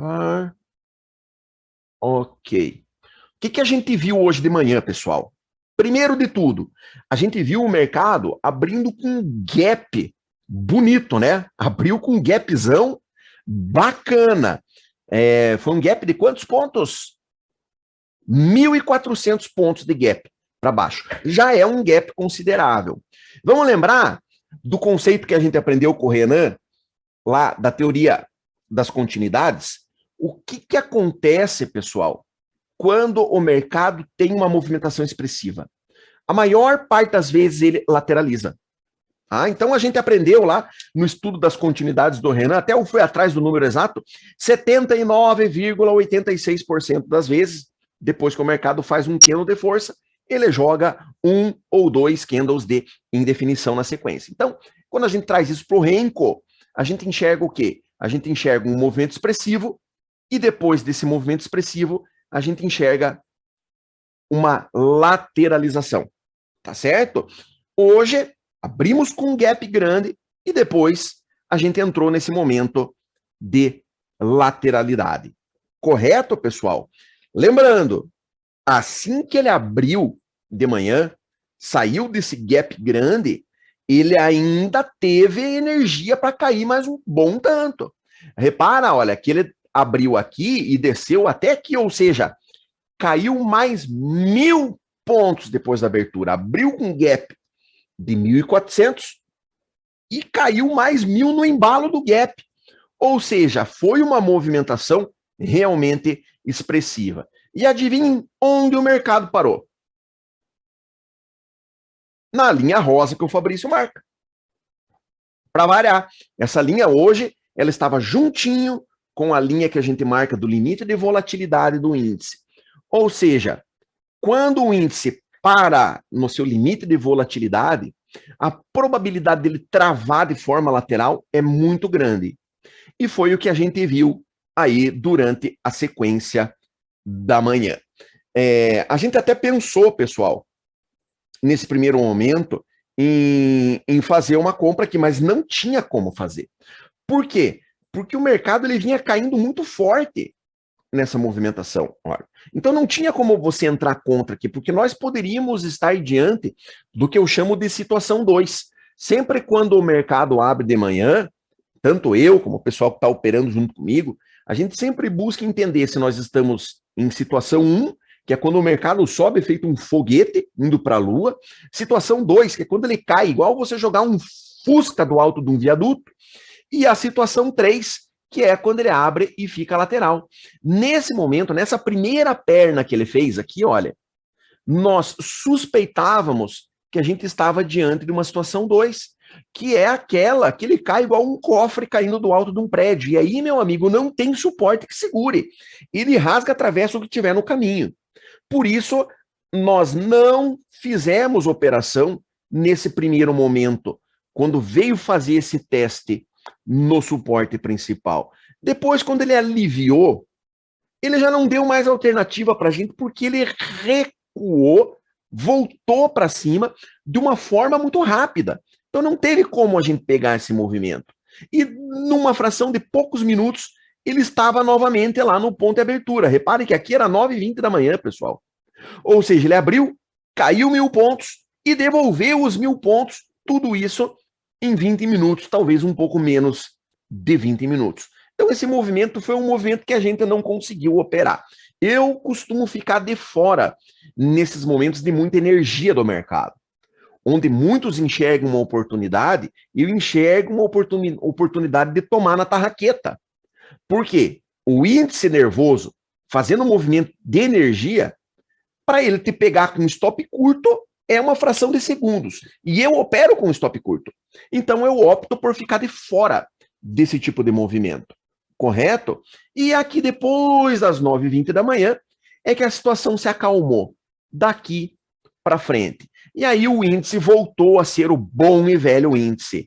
Ah, ok. O que a gente viu hoje de manhã, pessoal? Primeiro de tudo, a gente viu o mercado abrindo com um gap bonito, né? Abriu com um gapzão bacana. Foi um gap de quantos pontos? 1.400 pontos de gap para baixo. Já é um gap considerável. Vamos lembrar do conceito que a gente aprendeu com o Renan, lá da teoria das continuidades? O que acontece, pessoal, quando o mercado tem uma movimentação expressiva? A maior parte das vezes ele lateraliza. Então a gente aprendeu lá no estudo das continuidades do Renan, até eu fui atrás do número exato, 79,86% das vezes, depois que o mercado faz um candle de força, ele joga um ou dois candles de indefinição na sequência. Então, quando a gente traz isso para o Renko, a gente enxerga o quê? A gente enxerga um movimento expressivo e depois desse movimento expressivo, a gente enxerga uma lateralização, tá certo? Hoje, abrimos com um gap grande e depois a gente entrou nesse momento de lateralidade. Correto, pessoal? Lembrando, assim que ele abriu de manhã, saiu desse gap grande, ele ainda teve energia para cair mais um bom tanto. Repara, olha, que ele abriu aqui e desceu até aqui, ou seja, caiu mais 1.000 pontos depois da abertura. Abriu com gap de 1.400 e caiu mais 1.000 no embalo do gap. Ou seja, foi uma movimentação realmente expressiva. E adivinhem onde o mercado parou? Na linha rosa que o Fabrício marca. Para variar, essa linha hoje, ela estava juntinho com a linha que a gente marca do limite de volatilidade do índice. Ou seja, quando o índice para no seu limite de volatilidade, a probabilidade dele travar de forma lateral é muito grande. E foi o que a gente viu aí durante a sequência da manhã. A gente até pensou, pessoal, nesse primeiro momento, em fazer uma compra aqui, mas não tinha como fazer. Por quê? Porque o mercado ele vinha caindo muito forte nessa movimentação. Olha. Então não tinha como você entrar contra aqui, porque nós poderíamos estar diante do que eu chamo de situação 2. Sempre quando o mercado abre de manhã, tanto eu como o pessoal que está operando junto comigo, a gente sempre busca entender se nós estamos em situação 1, que é quando o mercado sobe feito um foguete indo para a lua. Situação 2, que é quando ele cai, igual você jogar um fusca do alto de um viaduto. E a situação 3, que é quando ele abre e fica lateral. Nesse momento, nessa primeira perna que ele fez aqui, olha, nós suspeitávamos que a gente estava diante de uma situação 2, que é aquela que ele cai igual um cofre caindo do alto de um prédio. E aí, meu amigo, não tem suporte que segure. Ele rasga, atravessa o que tiver no caminho. Por isso, nós não fizemos operação nesse primeiro momento, quando veio fazer esse teste no suporte principal. Depois, quando ele aliviou, ele já não deu mais alternativa para a gente, porque ele recuou, voltou para cima de uma forma muito rápida. Então não teve como a gente pegar esse movimento. E numa fração de poucos minutos, ele estava novamente lá no ponto de abertura. Repare que aqui era 9h20 da manhã, pessoal. Ou seja, ele abriu, caiu 1.000 pontos e devolveu os 1.000 pontos, tudo isso em 20 minutos, talvez um pouco menos de 20 minutos. Então esse movimento foi um movimento que a gente não conseguiu operar. Eu costumo ficar de fora nesses momentos de muita energia do mercado, onde muitos enxergam uma oportunidade, e eu enxergo uma oportunidade de tomar na tarraqueta. Por quê? O índice nervoso, fazendo um movimento de energia, para ele te pegar com um stop curto, é uma fração de segundos. E eu opero com stop curto. Então eu opto por ficar de fora desse tipo de movimento. Correto? E aqui depois das 9h20 da manhã é que a situação se acalmou. Daqui para frente. E aí o índice voltou a ser o bom e velho índice.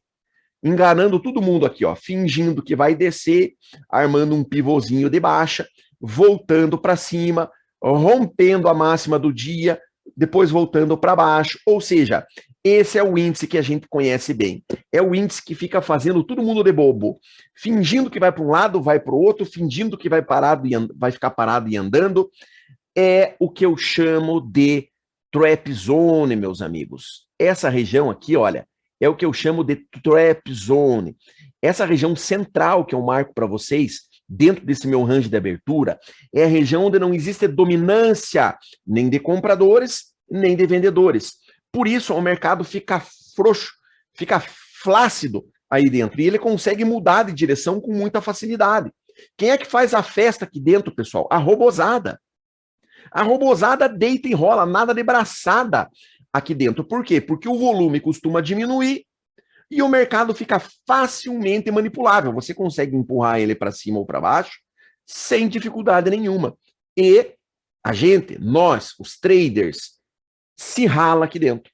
Enganando todo mundo aqui, ó, fingindo que vai descer, armando um pivôzinho de baixa, voltando para cima, rompendo a máxima do dia, depois voltando para baixo. Ou seja, Esse é o índice que a gente conhece bem. É o índice que fica fazendo todo mundo de bobo, fingindo que vai para um lado, vai para o outro, fingindo que vai parado e vai ficar parado e andando. É o que eu chamo de trap zone, meus amigos. Essa região aqui, olha, é o que eu chamo de trap zone. Essa região central que eu marco para vocês, dentro desse meu range de abertura, é a região onde não existe dominância nem de compradores, nem de vendedores. Por isso, o mercado fica frouxo, fica flácido aí dentro. E ele consegue mudar de direção com muita facilidade. Quem é que faz a festa aqui dentro, pessoal? A robozada. A robozada deita e rola, nada de braçada aqui dentro. Por quê? Porque o volume costuma diminuir e o mercado fica facilmente manipulável. Você consegue empurrar ele para cima ou para baixo sem dificuldade nenhuma. E a gente, nós, os traders, se rala aqui dentro.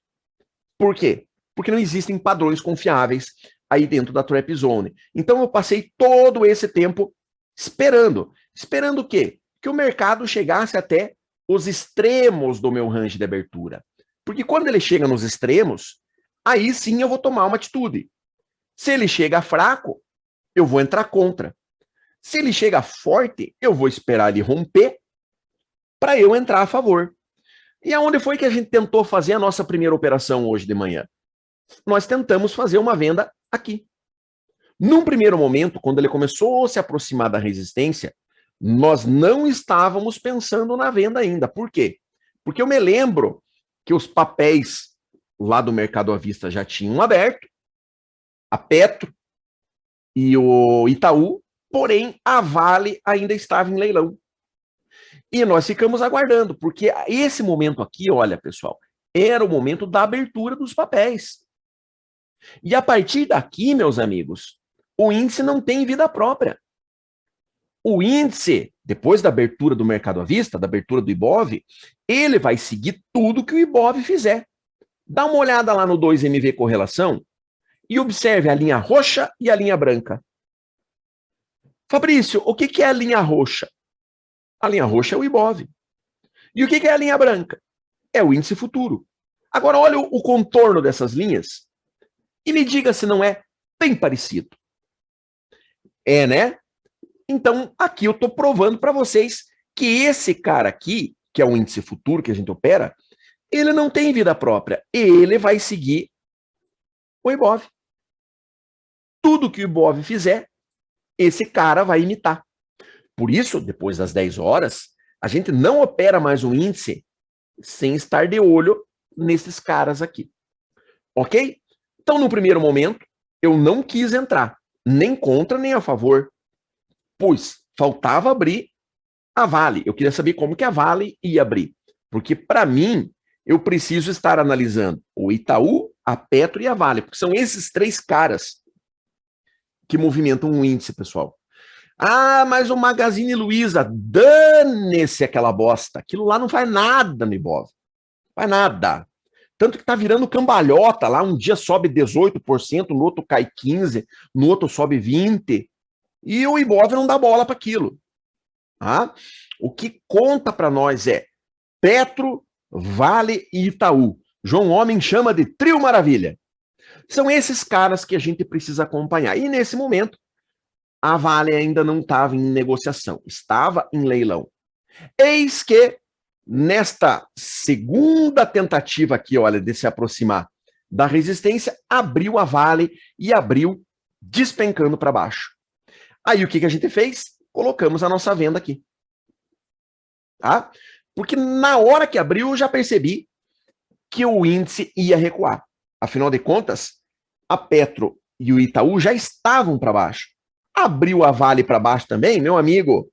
Por quê? Porque não existem padrões confiáveis aí dentro da trap zone. Então eu passei todo esse tempo esperando. Esperando o quê? Que o mercado chegasse até os extremos do meu range de abertura. Porque quando ele chega nos extremos, aí sim eu vou tomar uma atitude. Se ele chega fraco, eu vou entrar contra. Se ele chega forte, eu vou esperar ele romper para eu entrar a favor. E aonde foi que a gente tentou fazer a nossa primeira operação hoje de manhã? Nós tentamos fazer uma venda aqui. Num primeiro momento, quando ele começou a se aproximar da resistência, nós não estávamos pensando na venda ainda. Por quê? Porque eu me lembro que os papéis lá do mercado à vista já tinham aberto, a Petro e o Itaú, porém a Vale ainda estava em leilão. E nós ficamos aguardando, porque esse momento aqui, olha, pessoal, era o momento da abertura dos papéis. E a partir daqui, meus amigos, o índice não tem vida própria. O índice, depois da abertura do mercado à vista, da abertura do Ibov, ele vai seguir tudo que o Ibov fizer. Dá uma olhada lá no 2MV correlação e observe a linha roxa e a linha branca. Fabrício, o que é a linha roxa? A linha roxa é o Ibov. E o que é a linha branca? É o índice futuro. Agora, olha o contorno dessas linhas e me diga se não é bem parecido. É, né? Então, aqui eu estou provando para vocês que esse cara aqui, que é o índice futuro que a gente opera, ele não tem vida própria. Ele vai seguir o Ibov. Tudo que o Ibov fizer, esse cara vai imitar. Por isso, depois das 10 horas, a gente não opera mais o índice sem estar de olho nesses caras aqui. Ok? Então, no primeiro momento, eu não quis entrar, nem contra, nem a favor, pois faltava abrir a Vale. Eu queria saber como que a Vale ia abrir. Porque, para mim, eu preciso estar analisando o Itaú, a Petro e a Vale, porque são esses três caras que movimentam o índice, pessoal. Ah, mas o Magazine Luiza, dane-se aquela bosta. Aquilo lá não faz nada no Ibov. Faz nada. Tanto que tá virando cambalhota lá, um dia sobe 18%, no outro cai 15%, no outro sobe 20%, e o Ibov não dá bola para aquilo. Tá? O que conta para nós é Petro, Vale e Itaú. João Homem chama de Trio Maravilha. São esses caras que a gente precisa acompanhar. E nesse momento, a Vale ainda não estava em negociação, estava em leilão. Eis que, nesta segunda tentativa aqui, olha, de se aproximar da resistência, abriu a Vale e abriu despencando para baixo. Aí o que a gente fez? Colocamos a nossa venda aqui. Tá? Porque na hora que abriu, eu já percebi que o índice ia recuar. Afinal de contas, a Petro e o Itaú já estavam para baixo. Abriu a Vale para baixo também, meu amigo,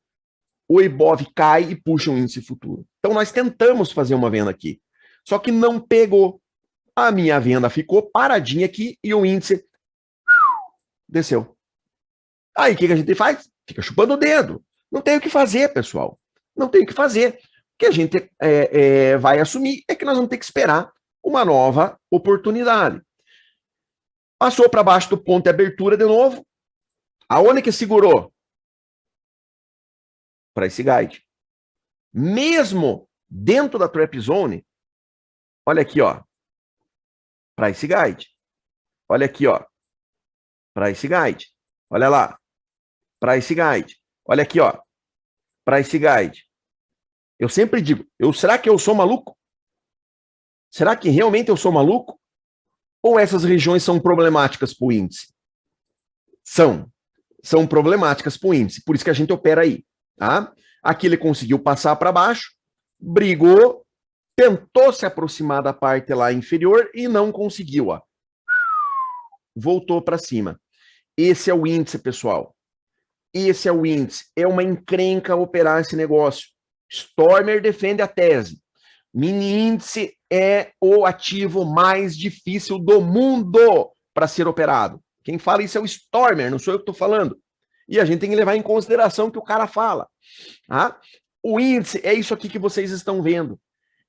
o Ibov cai e puxa o índice futuro. Então nós tentamos fazer uma venda aqui, só que não pegou. A minha venda ficou paradinha aqui e o índice desceu. Aí o que a gente faz? Fica chupando o dedo. Não tem o que fazer, pessoal. Não tem o que fazer. O que a gente vai assumir é que nós vamos ter que esperar uma nova oportunidade. Passou para baixo do ponto de abertura de novo. Aonde que segurou? Para esse guide. Mesmo dentro da trap zone, olha aqui, ó. Price Guide. Olha aqui, ó. Price Guide. Olha lá. Price Guide. Olha aqui, ó. Price Guide. Eu sempre digo, será que eu sou maluco? Será que realmente eu sou maluco? Ou essas regiões são problemáticas para o índice? São problemáticas para o índice, por isso que a gente opera aí. Tá? Aqui ele conseguiu passar para baixo, brigou, tentou se aproximar da parte lá inferior e não conseguiu. Ó. Voltou para cima. Esse é o índice, pessoal. Esse é o índice. É uma encrenca operar esse negócio. Stormer defende a tese. Mini índice é o ativo mais difícil do mundo para ser operado. Quem fala isso é o Stormer, não sou eu que estou falando. E a gente tem que levar em consideração o que o cara fala. Tá? O índice é isso aqui que vocês estão vendo.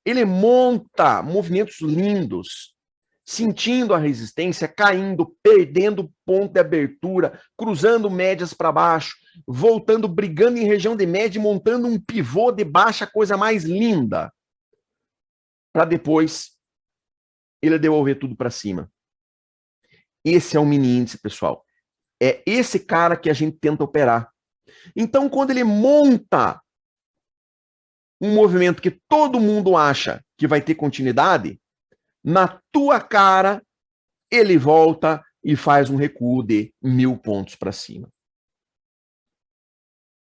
Ele monta movimentos lindos, sentindo a resistência, caindo, perdendo ponto de abertura, cruzando médias para baixo, voltando, brigando em região de média, montando um pivô de baixa, coisa mais linda. Para depois ele devolver tudo para cima. Esse é o mini índice, pessoal. É esse cara que a gente tenta operar. Então, quando ele monta um movimento que todo mundo acha que vai ter continuidade, na tua cara, ele volta e faz um recuo de 1.000 pontos para cima.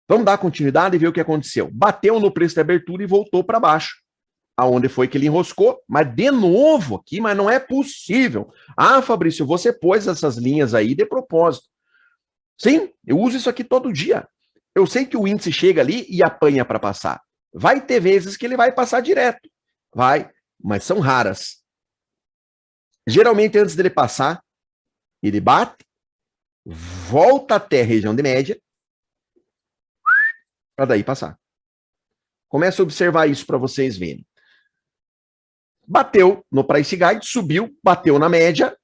Vamos dar continuidade e ver o que aconteceu. Bateu no preço de abertura e voltou para baixo. Aonde foi que ele enroscou, mas de novo aqui, mas não é possível. Ah, Fabrício, você pôs essas linhas aí de propósito. Sim, eu uso isso aqui todo dia. Eu sei que o índice chega ali e apanha para passar. Vai ter vezes que ele vai passar direto. Vai, mas são raras. Geralmente, antes dele passar, ele bate, volta até a região de média, para daí passar. Comece a observar isso para vocês verem. Bateu no Price Guide, subiu, bateu na média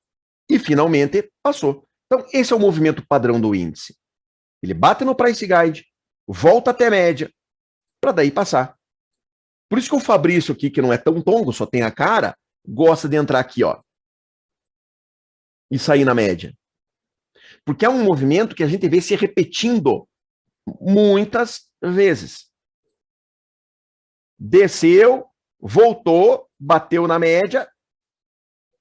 e finalmente passou. Então, esse é o movimento padrão do índice. Ele bate no Price Guide, volta até a média, para daí passar. Por isso que o Fabrício aqui, que não é tão tongo, só tem a cara, gosta de entrar aqui, ó, e sair na média. Porque é um movimento que a gente vê se repetindo muitas vezes. Desceu, voltou, bateu na média,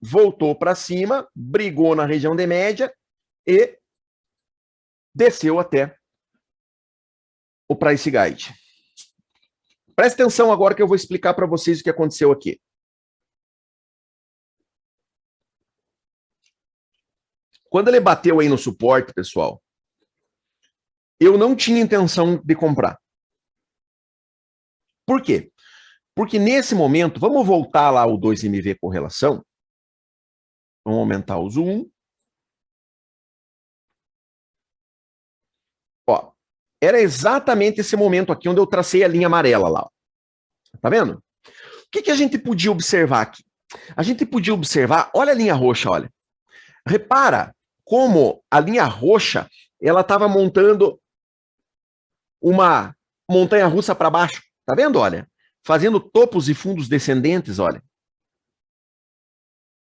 voltou para cima, brigou na região de média e desceu até o Price Guide. Presta atenção agora que eu vou explicar para vocês o que aconteceu aqui. Quando ele bateu aí no suporte, pessoal, eu não tinha intenção de comprar. Por quê? Porque nesse momento, vamos voltar lá o 2MV correlação. Vamos aumentar o zoom. Ó, era exatamente esse momento aqui onde eu tracei a linha amarela lá. Tá vendo? O que a gente podia observar aqui? A gente podia observar, olha a linha roxa, olha. Repara como a linha roxa, ela estava montando uma montanha-russa para baixo. Tá vendo, olha? Fazendo topos e fundos descendentes, olha.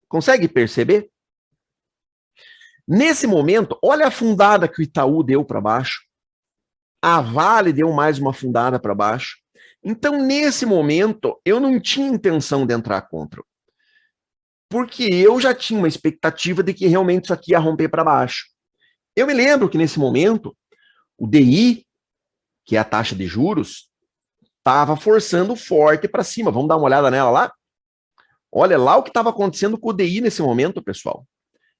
Consegue perceber? Nesse momento, olha a fundada que o Itaú deu para baixo. A Vale deu mais uma fundada para baixo. Então, nesse momento, eu não tinha intenção de entrar contra. Porque eu já tinha uma expectativa de que realmente isso aqui ia romper para baixo. Eu me lembro que nesse momento, o DI, que é a taxa de juros, estava forçando forte para cima. Vamos dar uma olhada nela lá? Olha lá o que estava acontecendo com o DI nesse momento, pessoal.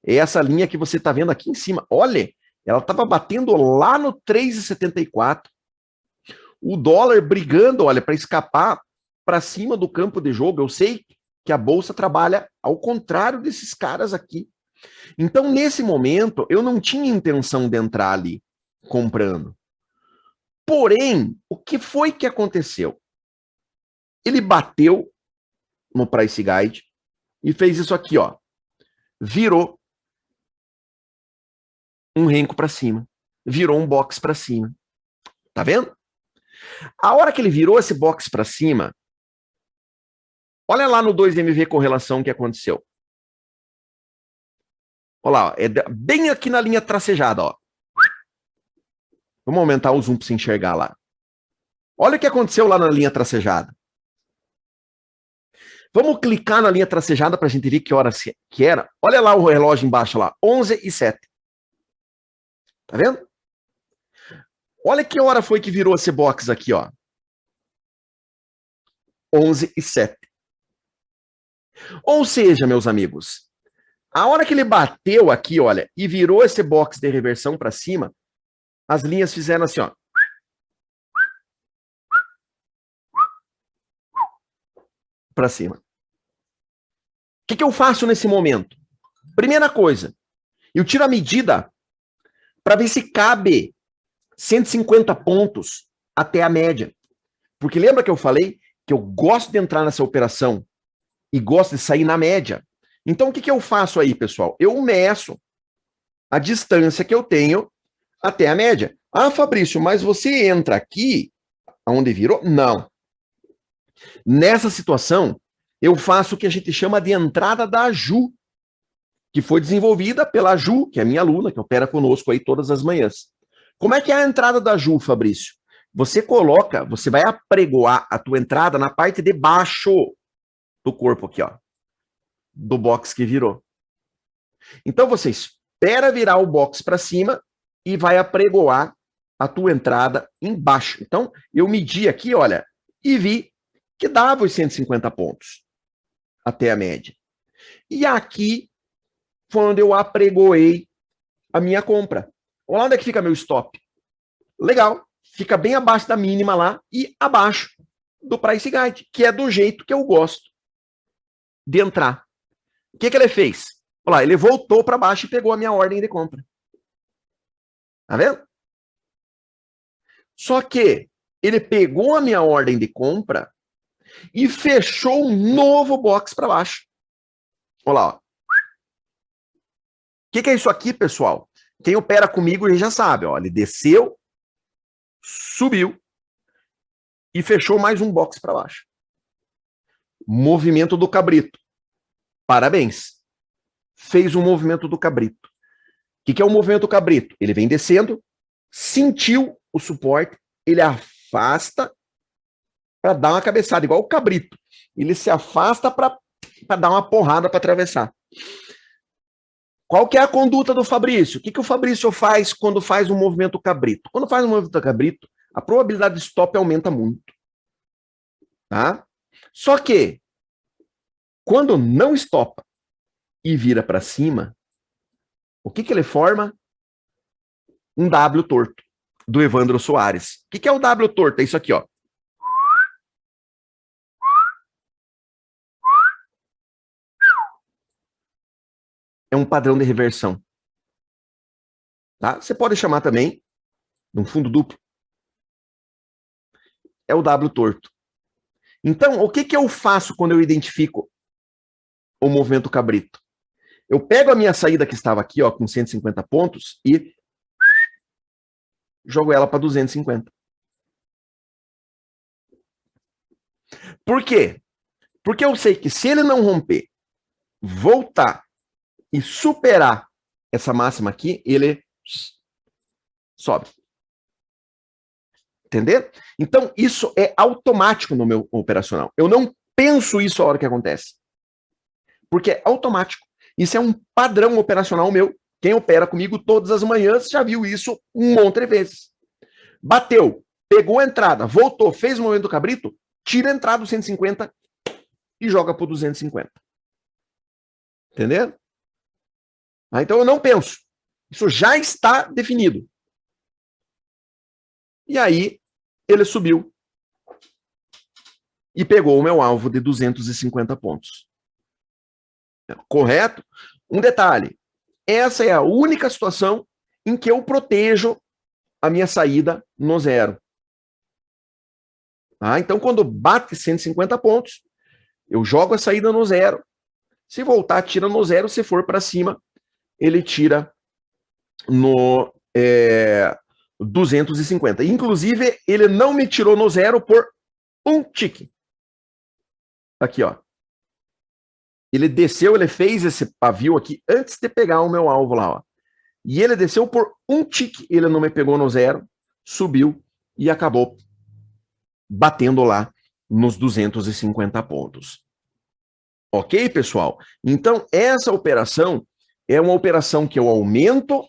É essa linha que você está vendo aqui em cima. Olha, ela estava batendo lá no 3,74. O dólar brigando, olha, para escapar para cima do campo de jogo. Eu sei que a bolsa trabalha ao contrário desses caras aqui. Então, nesse momento, eu não tinha intenção de entrar ali comprando. Porém, o que foi que aconteceu? Ele bateu no Price Guide e fez isso aqui, ó. Virou um renco para cima. Virou um box para cima. Tá vendo? A hora que ele virou esse box para cima, olha lá no 2MV correlação o que aconteceu. Olha lá, ó, bem aqui na linha tracejada, ó. Vamos aumentar o zoom para você enxergar lá. Olha o que aconteceu lá na linha tracejada. Vamos clicar na linha tracejada para a gente ver que hora que era. Olha lá o relógio embaixo lá, 11h07. Tá vendo? Olha que hora foi que virou esse box aqui, ó. 11h07. Ou seja, meus amigos, a hora que ele bateu aqui, olha, e virou esse box de reversão para cima, as linhas fizeram assim, ó. Para cima. O que eu faço nesse momento? Primeira coisa, eu tiro a medida para ver se cabe 150 pontos até a média. Porque lembra que eu falei que eu gosto de entrar nessa operação e gosto de sair na média? Então, o que eu faço aí, pessoal? Eu meço a distância que eu tenho até a média. Ah, Fabrício, mas você entra aqui, onde virou? Não. Nessa situação, eu faço o que a gente chama de entrada da Ju, que foi desenvolvida pela Ju, que é minha aluna, que opera conosco aí todas as manhãs. Como é que é a entrada da Ju, Fabrício? Você vai apregoar a tua entrada na parte de baixo do corpo aqui, ó, do box que virou. Então você espera virar o box para cima e vai apregoar a tua entrada embaixo. Então eu medi aqui, olha, e vi que dava os 150 pontos até a média. E aqui foi onde eu apregoei a minha compra. Olha onde é que fica meu stop. Legal. Fica bem abaixo da mínima lá e abaixo do price guide, que é do jeito que eu gosto de entrar. O que ele fez? Olha lá, ele voltou para baixo e pegou a minha ordem de compra. Tá vendo? Só que ele pegou a minha ordem de compra e fechou um novo box para baixo. Olha lá, ó. O que é isso aqui, pessoal? Quem opera comigo ele já sabe, ó. Ele desceu, subiu e fechou mais um box para baixo. Movimento do cabrito. Parabéns. Fez um movimento do cabrito. O que é o movimento do cabrito? Ele vem descendo, sentiu o suporte, ele afasta para dar uma cabeçada, igual o cabrito. Ele se afasta para dar uma porrada para atravessar. Qual que é a conduta do Fabrício? O que o Fabrício faz quando faz um movimento cabrito? Quando faz um movimento cabrito, a probabilidade de stop aumenta muito. Tá? Só que, quando não estopa e vira para cima, o que ele forma? Um W torto, do Evandro Soares. O que é o W torto? É isso aqui, ó. É um padrão de reversão. Tá? Você pode chamar também de um fundo duplo. É o W torto. Então, o que eu faço quando eu identifico o movimento cabrito? Eu pego a minha saída que estava aqui, ó, com 150 pontos e jogo ela para 250. Por quê? Porque eu sei que se ele não romper, voltar e superar essa máxima aqui, ele sobe. Entender? Então, isso é automático no meu operacional. Eu não penso isso a hora que acontece. Porque é automático. Isso é um padrão operacional meu. Quem opera comigo todas as manhãs já viu isso um monte de vezes. Bateu, pegou a entrada, voltou, fez o movimento do cabrito, tira a entrada do 150 e joga para 250. Entendeu? Então eu não penso. Isso já está definido. E aí ele subiu e pegou o meu alvo de 250 pontos. Correto? Um detalhe. Essa é a única situação em que eu protejo a minha saída no zero. Tá? Então, quando bate 150 pontos, eu jogo a saída no zero. Se voltar, tira no zero. Se for para cima, ele tira no 250. Inclusive, ele não me tirou no zero por um tique. Aqui, ó. Ele desceu, ele fez esse pavio aqui antes de pegar o meu alvo lá, ó. E ele desceu por um tique, ele não me pegou no zero, subiu e acabou batendo lá nos 250 pontos. Ok, pessoal? Então, essa operação é uma operação que eu aumento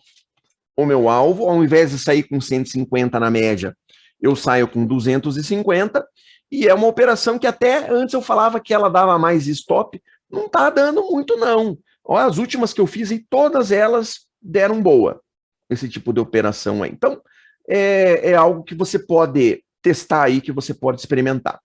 o meu alvo, ao invés de sair com 150 na média, eu saio com 250, e é uma operação que até antes eu falava que ela dava mais stop, não está dando muito não. Ó, as últimas que eu fiz, e todas elas deram boa, esse tipo de operação aí. Então, é algo que você pode testar aí, que você pode experimentar.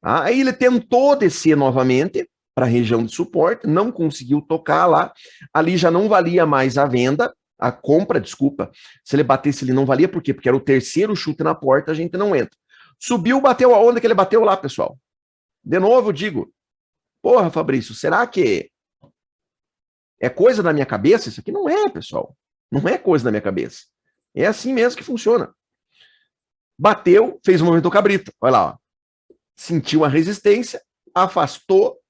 Tá? Aí ele tentou descer novamente para a região de suporte, não conseguiu tocar lá, ali já não valia mais a venda, a compra, desculpa, se ele batesse, ele não valia, por quê? Porque era o terceiro chute na porta, a gente não entra. Subiu, bateu aonde que ele bateu lá, pessoal? De novo, eu digo, porra, Fabrício, será que é coisa da minha cabeça? Isso aqui não é, pessoal. Não é coisa da minha cabeça. É assim mesmo que funciona. Bateu, fez o movimento do cabrito. Olha lá, ó. Sentiu a resistência, afastou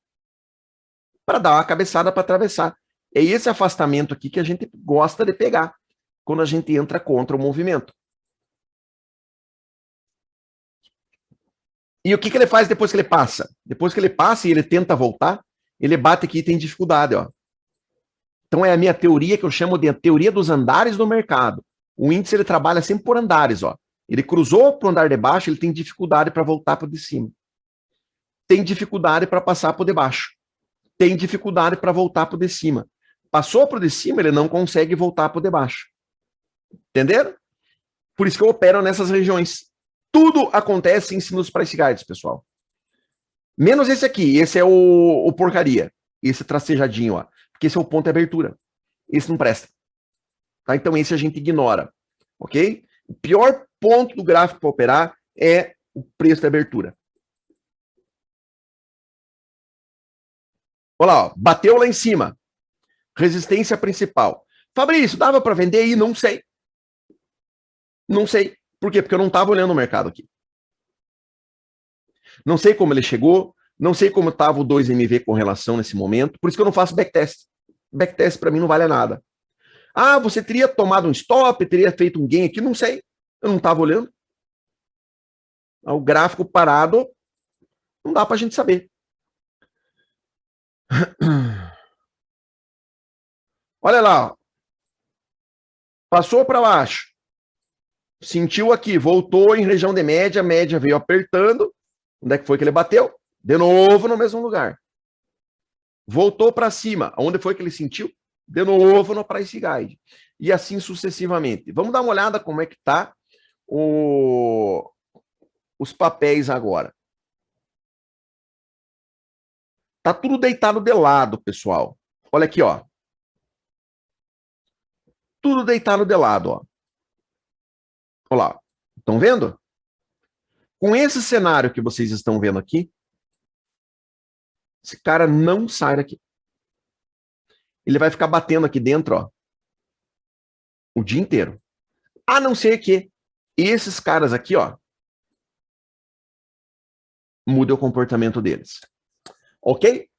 para dar uma cabeçada para atravessar. É esse afastamento aqui que a gente gosta de pegar quando a gente entra contra o movimento. E o que ele faz depois que ele passa? Depois que ele passa e ele tenta voltar, ele bate aqui e tem dificuldade, ó. Então é a minha teoria que eu chamo de teoria dos andares do mercado. O índice ele trabalha sempre por andares, ó. Ele cruzou para o andar de baixo, ele tem dificuldade para voltar para o de cima. Tem dificuldade para passar para o de baixo. Tem dificuldade para voltar para o de cima. Passou para o de cima, ele não consegue voltar para o de baixo. Entenderam? Por isso que eu opero nessas regiões. Tudo acontece em cima dos price guides, pessoal. Menos esse aqui. Esse é o porcaria. Esse tracejadinho, ó. Porque esse é o ponto de abertura. Esse não presta. Tá? Então esse a gente ignora. Ok? O pior ponto do gráfico para operar é o preço de abertura. Olha lá, ó, bateu lá em cima. Resistência principal. Fabrício, dava para vender aí? Não sei. Não sei. Por quê? Porque eu não estava olhando o mercado aqui. Não sei como ele chegou, não sei como estava o 2MV com relação nesse momento, por isso que eu não faço backtest. Backtest para mim não vale nada. Ah, você teria tomado um stop, teria feito um gain aqui? Não sei. Eu não estava olhando. O gráfico parado, não dá para a gente saber. Olha lá. Passou para baixo. Sentiu aqui, voltou em região de média, média veio apertando. Onde é que foi que ele bateu? De novo no mesmo lugar. Voltou para cima. Onde foi que ele sentiu? De novo no price guide. E assim sucessivamente. Vamos dar uma olhada como é que está os papéis agora. Tá tudo deitado de lado, pessoal. Olha aqui, ó. Tudo deitado de lado, ó. Olha lá. Estão vendo? Com esse cenário que vocês estão vendo aqui, esse cara não sai daqui. Ele vai ficar batendo aqui dentro, ó, o dia inteiro. A não ser que esses caras aqui, ó, mudem o comportamento deles. Ok?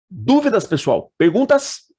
Dúvidas, pessoal? Perguntas?